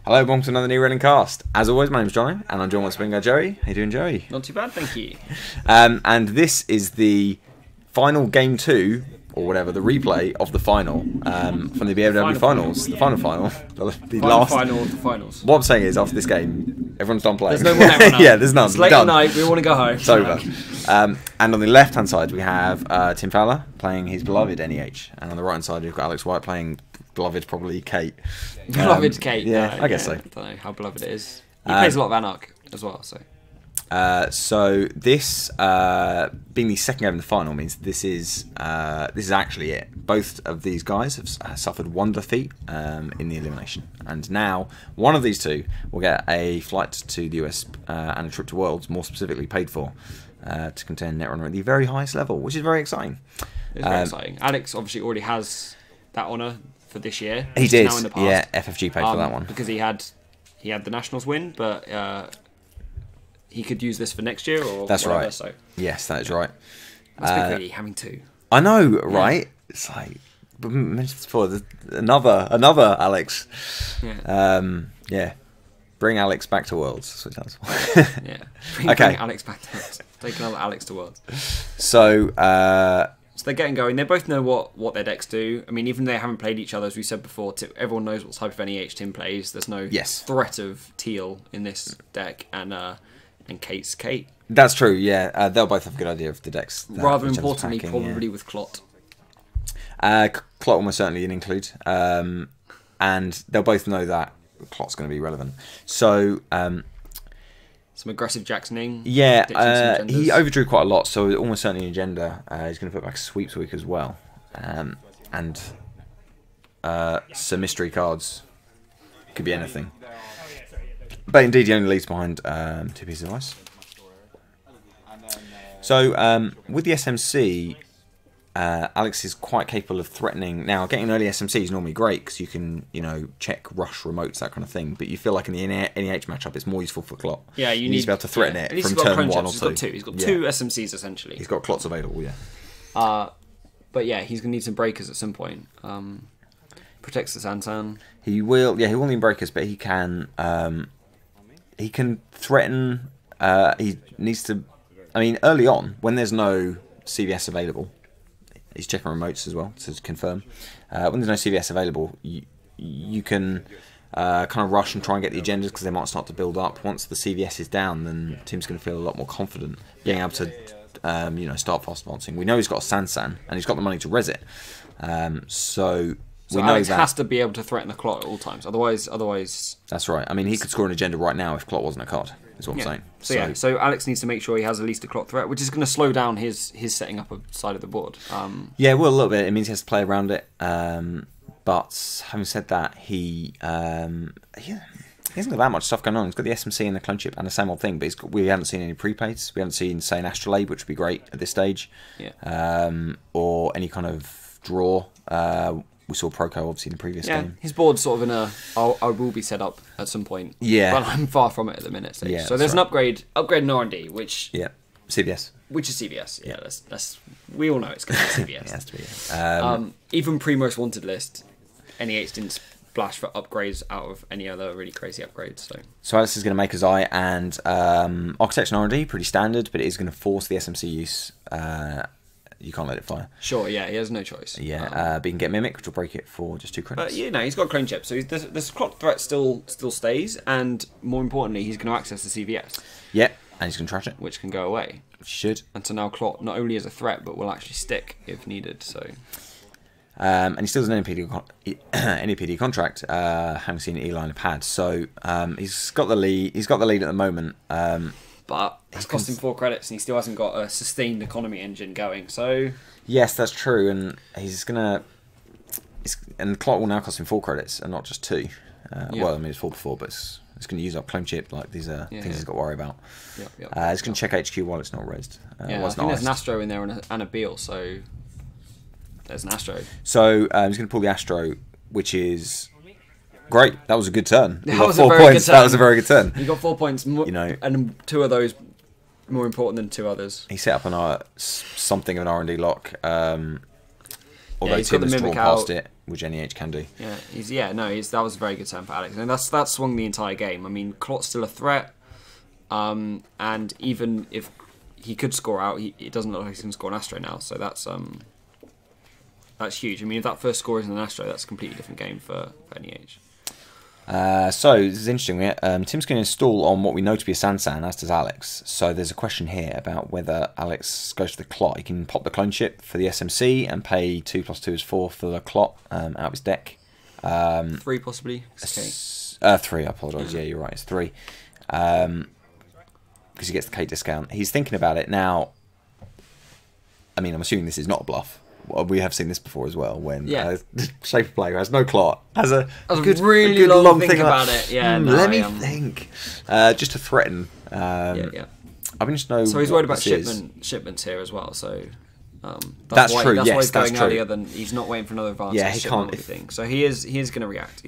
Hello, welcome to another new running cast. As always, my name's Johno, and I'm joined once again by Joey. How you doing, Joey? Not too bad, thank you. And this is the final game 2, or whatever, the replay of the final from the BABW finals. The final. The last final of the finals. What I'm saying is, after this game, everyone's done playing. There's no more now. Yeah, there's none. It's late at night, we want to go home. It's over. And on the left-hand side, we have Tim Fowler playing his beloved NEH. And on the right-hand side, we've got Alex White playing beloved, probably Kate. Beloved Kate. Yeah, I guess so. I don't know how beloved it is. He plays a lot of Anarch as well, so. So this being the second game of the final means this is actually it. Both of these guys have suffered one defeat in the elimination, and now one of these two will get a flight to the US and a trip to Worlds, more specifically paid for, to contend Netrunner at the very highest level, which is very exciting. It's very exciting. Alex obviously already has that honour for this year. He did, now in the past. yeah. FFG paid for that one because he had the Nationals win, but he could use this for next year or that's whatever, right. So. Yes, that is right. Must be greedy having two. I know, right? Yeah. It's like mentioned before, another Alex. Yeah. Yeah. Bring Alex back to Worlds. That's what it sounds. Yeah. Okay. Bring Alex back to Worlds. Take another Alex to Worlds. So. So they're getting going. They both know what their decks do. I mean, even though they haven't played each other, as we said before, everyone knows what type of NEH Tim plays. There's no threat of Teal in this deck, and Kate's Kate. That's true, yeah. They'll both have a good idea of the decks. Rather importantly, probably with Clot. Clot almost certainly an include. And they'll both know that Clot's going to be relevant. So... some aggressive Jacksoning. Yeah, he overdrew quite a lot, so almost certainly an agenda. He's going to put back Sweeps Week as well. And some mystery cards. Could be anything. But indeed, he only leaves behind 2 pieces of ice. So, with the SMC, Alex is quite capable of threatening. Now, getting an early SMC is normally great because you can, check rush remotes, that kind of thing. But you feel like in the NEH matchup, it's more useful for Clot. Yeah, you need to be able to threaten it from turn 1 or 2. He's got 2. He's got 2 SMCs essentially. He's got Clots available, yeah. But yeah, he's gonna need some breakers at some point. Protects the Sansan. He will. Yeah, he will need breakers, but he can. He can threaten. He needs to. I mean, early on when there's no CVS available. He's checking remotes as well to confirm. When there's no CVS available, you can kind of rush and try and get the agendas because they might start to build up. Once the CVS is down, then Tim's going to feel a lot more confident being able to, start fast advancing. We know he's got a Sansan and he's got the money to res it. So we know Alex that has to be able to threaten the Clot at all times. Otherwise. That's right. I mean, he could score an agenda right now if Clot wasn't a card. Is what I'm saying. So Alex needs to make sure he has at least a Clot threat, which is going to slow down his setting up a side of the board. Yeah, well, a little bit. It means he has to play around it. But having said that, he hasn't got that much stuff going on. He's got the SMC and the clone chip and the same old thing, but we haven't seen any prepays. We haven't seen, say, an Astrolabe, which would be great at this stage. Yeah. Or any kind of draw. We saw Proco obviously in the previous game. His board's sort of in a I will be set up at some point. Yeah. But I'm far from it at the minute stage. Yeah, so there's an upgrade in R&D, which CVS. Which is CVS. Yeah, that's we all know it's going to be CVS. It has to be. Even pre-most wanted list, NEH didn't splash for upgrades out of any other really crazy upgrades. So Alex is going to make his eye, and Architecture and R&D pretty standard, but it is going to force the SMC use. You can't let it fire. Sure, yeah, he has no choice. Yeah, but he can get Mimic, which will break it for just 2 credits. But he's got a clone chip, so this Clot threat still stays, and more importantly, he's going to access the CVS. Yeah, and he's going to trash it. Which can go away. Should. And so now Clot not only is a threat, but will actually stick if needed, so... and he still has an NEPD contract, having seen Eli in a pad, so he's got the lead. He's got the lead at the moment. But it's cost him 4 credits, and he still hasn't got a sustained economy engine going. So yes, that's true, and he's gonna. And Clot will now cost him 4 credits, and not just 2. Well, I mean it's 4 before, but it's going to use up clone chip. Like these are things he's got to worry about. He's going to check HQ while it's not raised. I think there's an Astro in there and a Beal, so there's an Astro. So he's going to pull the Astro, which is. Great, that was a good turn. That was a very good turn. That was a very good turn. He got 4 points, and 2 of those more important than 2 others. He set up something of an R&D lock. Although Tim has drawn past it, which NEH can do. Yeah, that was a very good turn for Alex, and that swung the entire game. I mean, Clot's still a threat, and even if he could score out, it doesn't look like he's going to score an Astro now. So that's huge. I mean, if that first score isn't an Astro, that's a completely different game for NEH. So this is interesting. Tim's going to install on what we know to be a Sansan, as does Alex. So there's a question here about whether Alex goes for the Clot. He can pop the clone chip for the SMC and pay 2 + 2 is 4 for the Clot out of his deck. 3 possibly. 3. I apologise. Yeah, you're right. It's 3. Because he gets the K discount. He's thinking about it now. I mean, I'm assuming this is not a bluff. Well, we have seen this before as well, when shape of player who has no Clot has a good long thing about it. Yeah, let me think. Just to threaten. I've been just know. So he's worried about shipments here as well. So that's true. That's why he's going true. earlier than he's not waiting for another advance. Yeah, he can't. So he is going to react.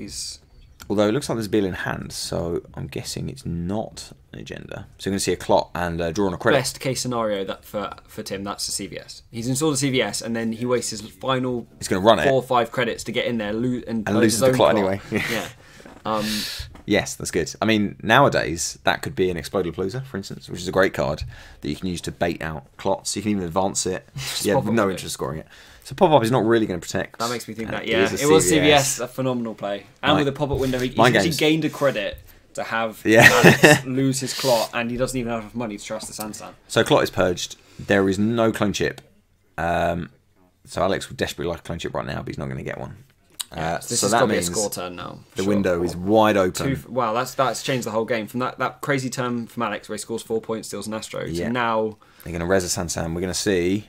Although it looks like there's a bill in hand, so I'm guessing it's not an agenda. So you're going to see a Clot and draw on a credit. Best case scenario that for Tim, that's a CVS. He's installed a CVS and then he wastes his final He's going to run 4 or 5 credits to get in there and loses the Clot anyway. Yeah. Yes, that's good. I mean, nowadays, that could be an Explodapalooza, for instance, which is a great card that you can use to bait out Clots. You can even advance it. You have no interest in scoring it. So pop-up is not really going to protect. That makes me think that, yeah. It was CVS, a phenomenal play. And with a pop-up window, he actually gained a credit to have Alex lose his Clot, and he doesn't even have enough money to trust the Sansan. So Clot is purged. There is no clone chip. So Alex would desperately like a clone chip right now, but he's not going to get one. So that means a score turn now. The window is wide open. Wow, that's changed the whole game. From that crazy turn from Alex where he scores 4 points, steals an Astro, to now... They're going to res a Sansan. We're going to see...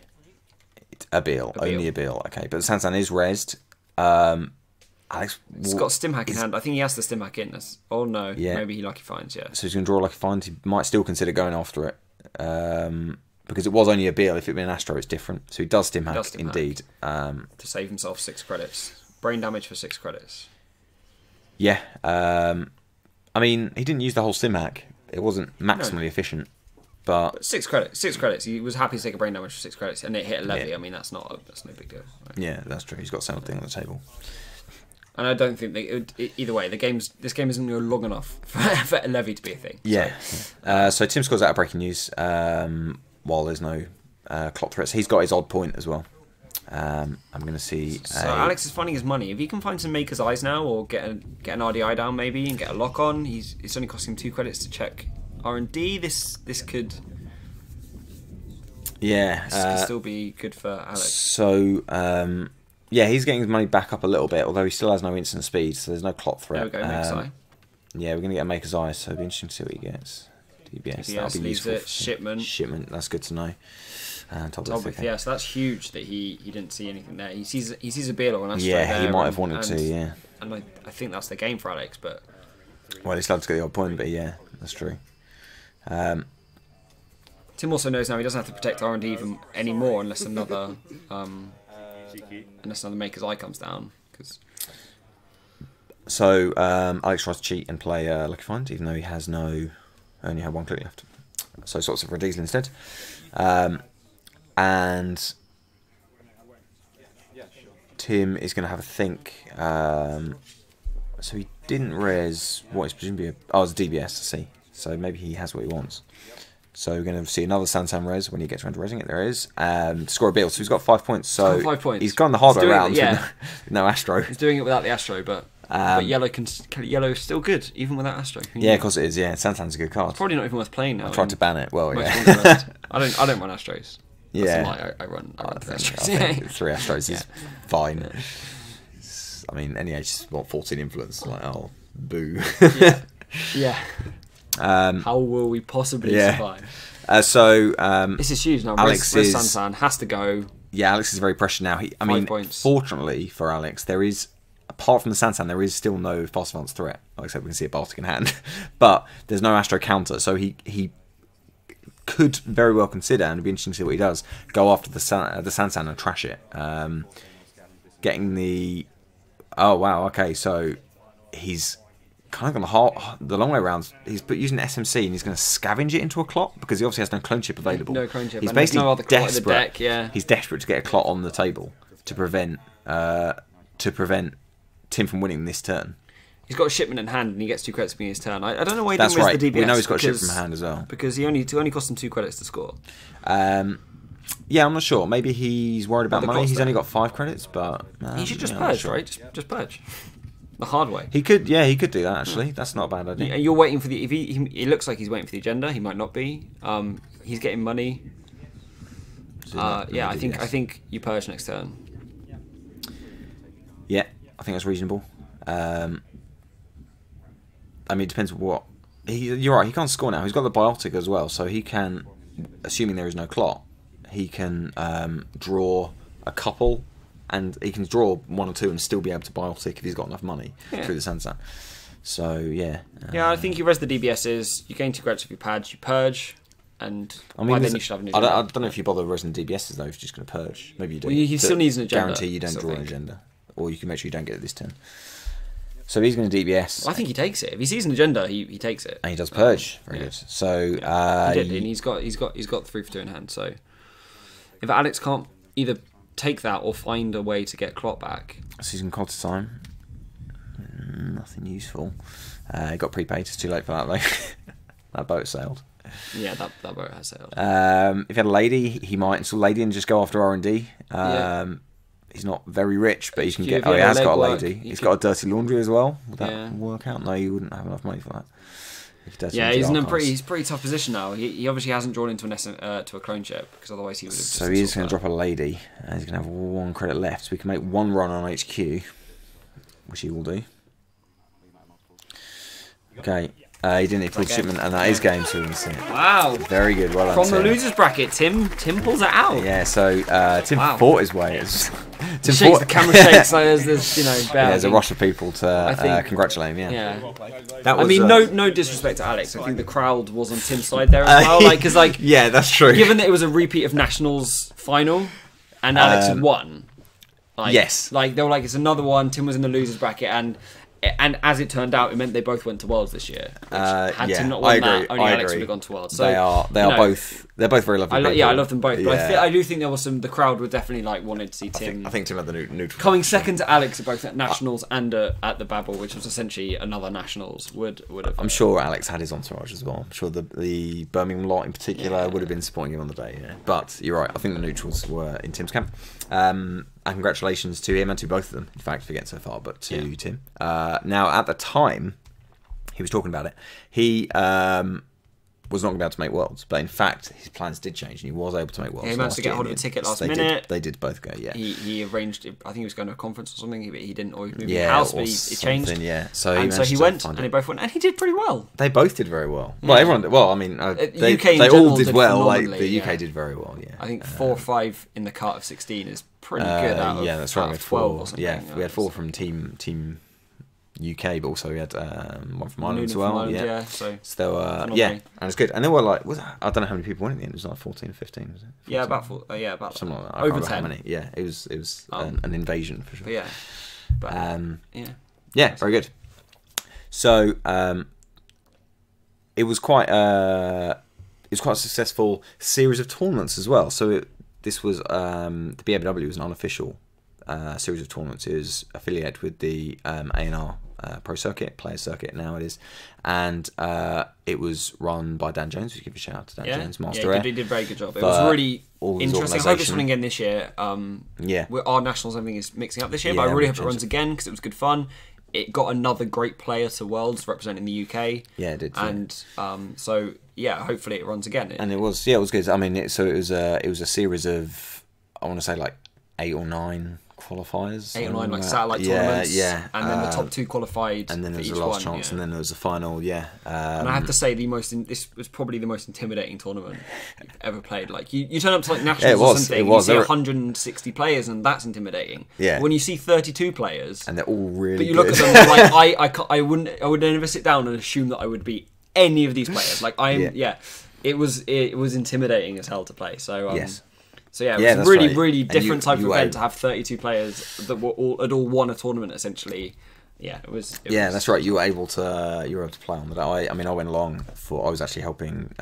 A Beal, only a Beal. Okay, but the Sansan is rezzed. Alex, he's got Stim Hack in hand. I think he has the Stim Hack in. Oh no, maybe he Lucky Finds. Yeah. So he's going to draw Lucky Finds. He might still consider going after it because it was only a Beal. If it had been an Astro, it's different. So he does Stim Hack indeed to save himself 6 credits. Brain damage for 6 credits. Yeah, I mean he didn't use the whole Stim Hack. It wasn't maximally efficient. But 6 credits. 6 credits. He was happy to take a brain damage for 6 credits, and it hit a levy. Yeah. I mean, that's no big deal. Right? Yeah, that's true. He's got something on the table. And I don't think either way. This game isn't long enough for a levy to be a thing. Yeah. So Tim scores out of breaking news. While there's no Clot threats, he's got his odd point as well. I'm going to see. So Alex is finding his money. If he can find some Maker's Eyes now, or get an RDI down maybe, and get a lock on, it's only costing him 2 credits to check R&D. This could still be good for Alex. So he's getting his money back up a little bit, although he still has no instant speed, so there's no Clot threat. There we go, Maker's Eye. Yeah, we're gonna get a Maker's Eye, so it'll be interesting to see what he gets. DBS, that'll be useful. Shipment, that's good to know. Yeah, so that's huge that he didn't see anything there. He sees a Beal or an Astro. Yeah, he might have wanted to. Yeah, and I think that's the game for Alex, but he's allowed to get the odd point, but yeah, that's true. Tim also knows now he doesn't have to protect R&D even anymore unless another Maker's Eye comes down. So Alex tries to cheat and play Lucky Find, even though he has only had 1 click left. So sorts of for a diesel instead. And Tim is going to have a think. So he didn't res what is presumably it's a DBS, I see. So maybe he has what he wants. So we're going to see another Sansan res when he gets around to resing it. There is. Score a Beal. So he's got 5 points. So 5 points. He's gone the hard way around with no Astro. He's doing it without the Astro, but yellow is still good, even without Astro. Yeah, of course it is. Yeah, Sansan's a good card. It's probably not even worth playing now. I tried to ban it. Well, yeah. I don't run Astros. Yeah. I run 3 Astros. I think 3 Astros is fine. I mean, NEH is 14 influence. Like, oh, boo. Yeah. How will we possibly survive? This is huge now. Alex Sansan has to go. Yeah, Alex is very pressured now. Fortunately for Alex, there is, apart from the Sansan, there is still no fast advance threat. Except we can see a Baltic in hand, but there's no Astro counter. So he could very well consider, and it'd be interesting to see what he does. Go after the Sansan and trash it. Getting the so he's kind of gone the long way around. He's using SMC and he's going to scavenge it into a Clot because he obviously has no clone chip available. No clone chip. He's basically no other Clot in the desperate. deck, yeah. He's desperate to get a Clot on the table. to prevent Tim from winning this turn. He's got a shipment in hand and he gets 2 credits being his turn. I don't know why he That's didn't right. risk the DBS. We know he's got a shipment in hand as well. Because he only cost him 2 credits to score. Yeah, I'm not sure. Maybe he's worried about money. He's only got 5 credits, but he should just purge, right? Just purge. The hard way. He could do that actually. That's not a bad idea. You're waiting for the. If it looks like he's waiting for the agenda. He might not be. He's getting money. Yeah, I think you purge next turn. Yeah, I think that's reasonable. I mean, it depends what. You're right. He can't score now. He's got the biotic as well, so he can, assuming there is no clot, he can draw a couple. And he can draw 1 or 2 and still be able to biotic if he's got enough money through the Sandsan. So, yeah. Yeah, I think you res the DBSs, you gain 2 credits if you purge, and then you should have an agenda. I don't know if you bother resing DBSs though, if you're just going to purge. Maybe you do. Well, he still needs an agenda. Guarantee you don't draw an agenda. Or you can make sure you don't get it this turn. So he's going to DBS. Well, I think he takes it. If he sees an agenda, he takes it. And he does purge. Very good. So, he did, and he's got 3 for 2 in hand. So, if Alex can't either take that or find a way to get clot back. So he's in quarter time. Nothing useful. He got prepaid. It's too late for that though. That boat sailed. Yeah, that boat has sailed. If he had a lady, he might install lady and just go after R&D. He's not very rich, but he can get. Oh, he has got a lady. He's got a dirty laundry as well. Would that work out? No, you wouldn't have enough money for that. Yeah, he's in a pretty tough position now. He obviously hasn't drawn into to a clone ship because otherwise he would have. So he is going to drop a lady, and he's going to have 1 credit left. So we can make 1 run on HQ, which he will do. Okay, he didn't pull shipment, and that is game 2 in the set. Wow, very good. Well done, from the losers bracket, Tim pulls it out. Yeah, so Tim fought his way. Tim shakes, the camera shakes like there's there's a rush of people to congratulate him. Yeah. That was, I mean, no disrespect to Alex. I think the crowd was on Tim's side there as well. Because yeah, that's true. Given that it was a repeat of Nationals final, and Alex had won. Yes. They were like, it's another one. Tim was in the losers bracket, and as it turned out, it meant they both went to Worlds this year. Which had Tim not won that, only Alex would have gone to Worlds. So they're both very lovely people. Yeah, I love them both. But I do think there was the crowd would definitely wanted to see Tim. I think Tim had the neutral. Coming second to Alex at both at Nationals and at the BABW, which was essentially another Nationals, would have. I'm sure Alex had his entourage as well. I'm sure the Birmingham lot in particular would have been supporting him on the day. Yeah. But you're right. I think the neutrals were in Tim's camp. And congratulations to him and to both of them, in fact, for getting so far, but to Tim. Now, at the time he was talking about it, he was not going to be able to make Worlds, but in fact, his plans did change, and he was able to make Worlds. Yeah, he managed to get hold of a ticket last minute. They did both go, yeah. He arranged, I think he was going to a conference or something, he didn't, or he was moving house, but it changed. Yeah, so he went, and they both went, and he did pretty well. They both did very well. Well, everyone did. Well, I mean, they all did well. The UK did very well, yeah. I think 4 or 5 in the cart of 16 is pretty good out of, that's right. 12 or something. Yeah, we had 4 from Team UK, but also we had 1 from Ireland as well. So they were, and it's good. And there were I don't know how many people went in the end. It was like 14 or 15, was it? 14? Yeah, about 4, about something like that. Over 10. How many. Yeah, it was an invasion for sure. Yeah, very good. So it was quite a successful series of tournaments as well. So this was the BABW was an unofficial series of tournaments. It was affiliated with the A&R Pro Circuit, Player Circuit now it is, and it was run by Dan Jones. We give a shout out to Dan Jones, Master Air. He did a very good job. It was really interesting. I hope it's running again this year. Our nationals, everything is mixing up this year, but I really hope it runs again because it was good fun. It got another great player to Worlds representing the UK. Yeah, it did. And so hopefully it runs again. And it was good. I mean, it was a series of, I want to say 8 or 9 qualifiers. 8 or 9 satellite tournaments. Yeah. And then the top 2 qualified. And then there was the last chance, and then there was the final. Yeah. And I have to say, this was probably the most intimidating tournament you've ever played. You turn up to nationals or something, you see 160 players, and that's intimidating. Yeah. When you see 32 players, and they're all really, but you look at them, and I would never sit down and assume that I would beat any of these players. It was intimidating as hell to play. So yes. So it was a really, really different type of event to have 32 players that had all won a tournament essentially. yeah, it was. That's right. You were able to play on that. I mean, I went along for. I was actually helping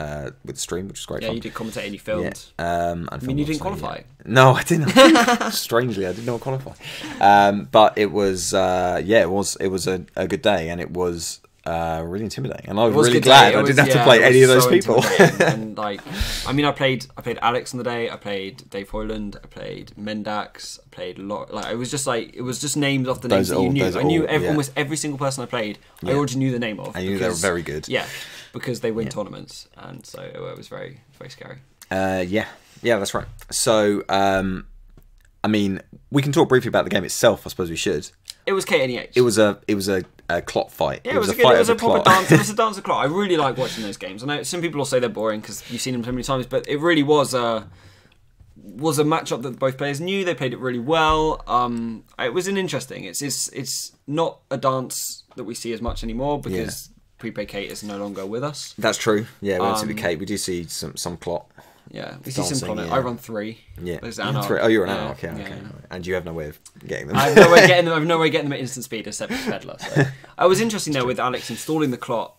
with the stream, which was great. Fun. You did commentate and you filmed. Yeah. I mean, you didn't qualify. Yeah. No, I didn't. Strangely, I did not qualify. But it was it was a good day, and it was really intimidating, and I was really glad I didn't have to play any of those people. And like, I mean, I played Alex on the day. I played Dave Hoyland. I played Mendax. I played it was just names off the names that you knew. I knew almost every single person I played. I already knew the name of. I knew they were very good. Yeah, because they win tournaments, and so it was very, very scary. Yeah, that's right. So, I mean, we can talk briefly about the game itself. I suppose we should. It was KNEH. It was a clot fight. Yeah, it was a proper dance. It was a dance of clot. I really like watching those games. I know some people will say they're boring because you've seen them so many times, but it really was a matchup that both players knew. They played it really well. It was interesting. It's not a dance that we see as much anymore because Prepaid Kate is no longer with us. That's true. Yeah, we don't see the Kate. We do see some clot. Yeah, we see some clot. I run 3. Yeah, oh, you're an hour. Okay. And you have no way of getting them. I have no way of getting them at instant speed except for Peddler. So. I was interesting there with Alex installing the clot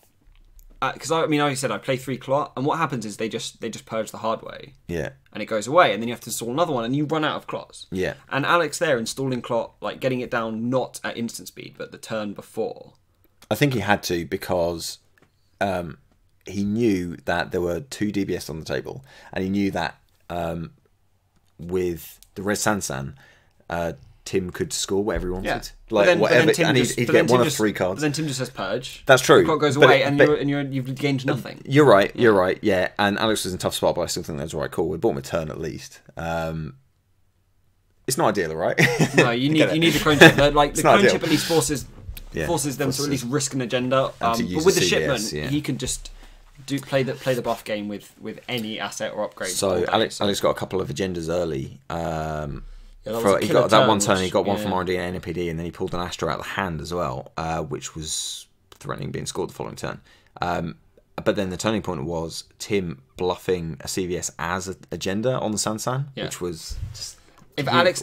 because I mean, like I said, I play 3 clot, and what happens is they just purge the hard way. Yeah. And it goes away, and then you have to install another one, and you run out of clots. Yeah. And Alex there installing clot, like getting it down not at instant speed, but the turn before. I think he had to because he knew that there were 2 DBS on the table, and he knew that with the Red Sansan, Tim could score whatever he wanted. Yeah. Like whatever, and he'd get one of 3 cards. But then Tim just says purge. That's true. The clock goes away, and you've gained nothing. You're right. You're right. Yeah, and Alex was in a tough spot, but I still think that's right. Cool. We bought him a turn at least. It's not ideal, right? No, you need the clone chip. Like the clone chip at least forces them to at least risk an agenda. But with the shipment, he can just play the buff game with any asset or upgrade. So Alex got a couple of agendas early. He got that one turn. He got one from R&D and NPD, and then he pulled an Astro out of the hand as well, which was threatening being scored the following turn. But then the turning point was Tim bluffing a CVS as an agenda on the Sansan, which was just if Alex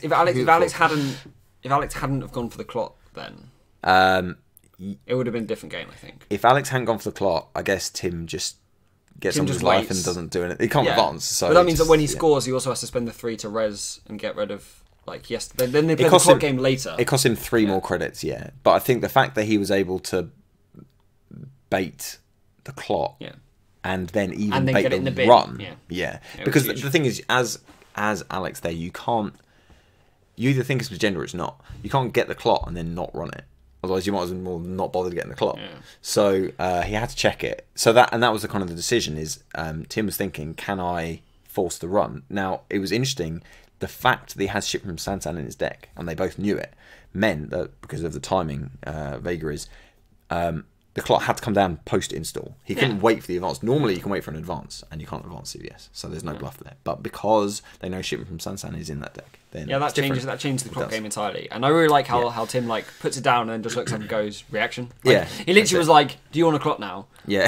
hadn't have gone for the clot, then it would have been a different game, I think. If Alex hadn't gone for the clot, I guess Tim just gets on his life and doesn't do anything. He can't advance. So but that means that when he scores, he also has to spend the 3 to res and get rid of. Then they play the clot game later. It cost him 3 more credits, but I think the fact that he was able to bait the clot, and then bait get it in the bin. Run, because the thing is, as Alex there, you either think it's agenda or it's not. You can't get the clot and then not run it. Otherwise, you might as well not bother getting the clot. Yeah. So he had to check it. So that was the kind of the decision. Is Tim was thinking, can I force the run? Now it was interesting. The fact that he had ship from Sansan in his deck, and they both knew it, meant that because of the timing, vagaries, the clock had to come down post-install. He couldn't wait for the advance. Normally, you can wait for an advance, and you can't advance CVS, so there's no bluff there. But because they know shipment from Sansan is in that deck, then that changes the clock game entirely. And I really like how Tim puts it down and then just looks up and goes reaction. He literally was like, "Do you want a clock now?" Yeah.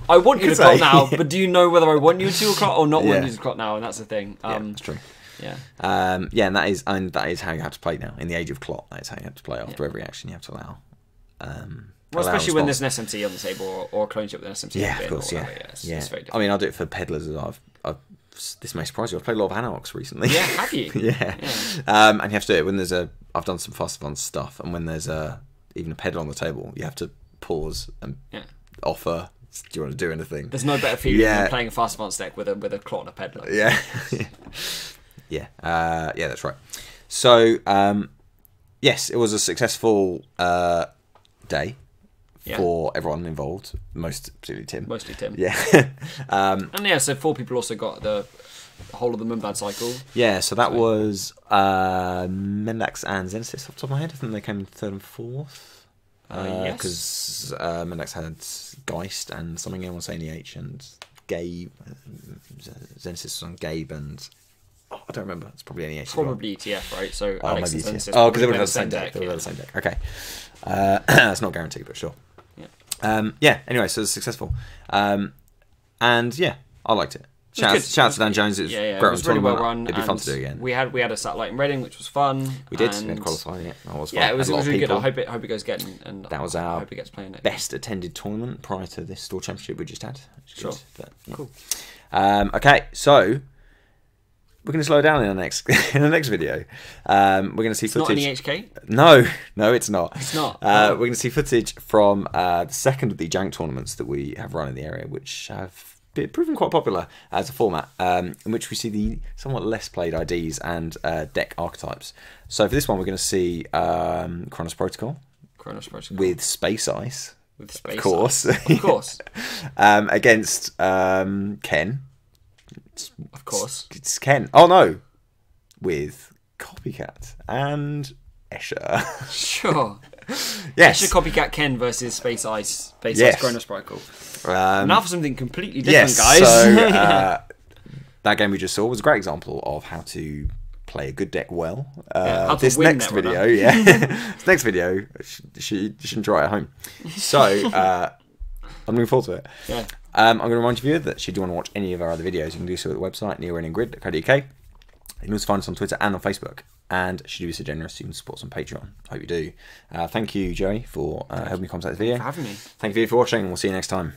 I want you to clock now, but do you know whether I want you to clock or not want you to clock now? And that's the thing. That's true. Yeah. And that is how you have to play now. In the age of clot, that is how you have to play. After every action, you have to allow. Well, especially when there's an SMT on the table or a clone chip with an SMT. Yeah, of course. It's very different. I mean, I'll do it for peddlers as well. This may surprise you. I've played a lot of Anox recently. Yeah, have you? Yeah. And you have to do it when there's I've done some fast advanced stuff, and when there's even a peddler on the table, you have to pause and offer. Do you want to do anything? There's no better feeling than playing a fast advanced deck with a clot and a peddler. Yeah. Yeah, that's right. So, yes, it was a successful day for everyone involved, particularly Tim. Mostly Tim. Yeah. And so 4 people also got the whole of the Moonblad cycle. Yeah, so that was Mendax and Zenesis off the top of my head. I think they came 3rd and 4th. Yes. Because Mendax had Geist and something else, NEH, and Gabe. Zenesis was on Gabe and... Oh, I don't remember. It's probably NEH. Probably ETF, right? So Alex and Zenesis. Oh, because they would have the same deck. They would have the same deck. Okay. That's not guaranteed, but sure. Yeah. Anyway, so it was successful. And yeah, I liked it. Shout out to Dan Jones. It was great. It was really well run. It'd be fun to do again. We had a satellite in Reading, which was fun. We did. We had qualified. Yeah, that was fun. Yeah, it was really good. I hope it goes again. And that was our hope it gets playing it. best attended tournament prior to this store championship we just had. Sure. But, yeah. Cool. Okay, so we're going to slow down in the next video. We're going to see footage. It's not NEHK? No, it's not. It's not. We're going to see footage from the second of the Jank tournaments that we have run in the area, which have proven quite popular as a format, in which we see the somewhat less played IDs and deck archetypes. So for this one, we're going to see Chronos Protocol with Space Ice. With Space of course. Ice. Of course. Against Ken. Of course. It's Ken. Oh no. With Copycat and Escher. Sure. Yes. Escher Copycat Ken versus Space Ice Chronos Protocol. Now for something completely different, guys. So that game we just saw was a great example of how to play a good deck well. This next video, this next video, you shouldn't try it at home. So I'm looking forward to it. Yeah. I'm going to remind you that should you want to watch any of our other videos, you can do so at the website neorunningGrid.co.uk. You can also find us on Twitter and on Facebook. And should you be so generous, you can support us on Patreon. Hope you do. Thank you, Joey, for helping me commentate this video. Thank you for having me. Thank you for watching. We'll see you next time.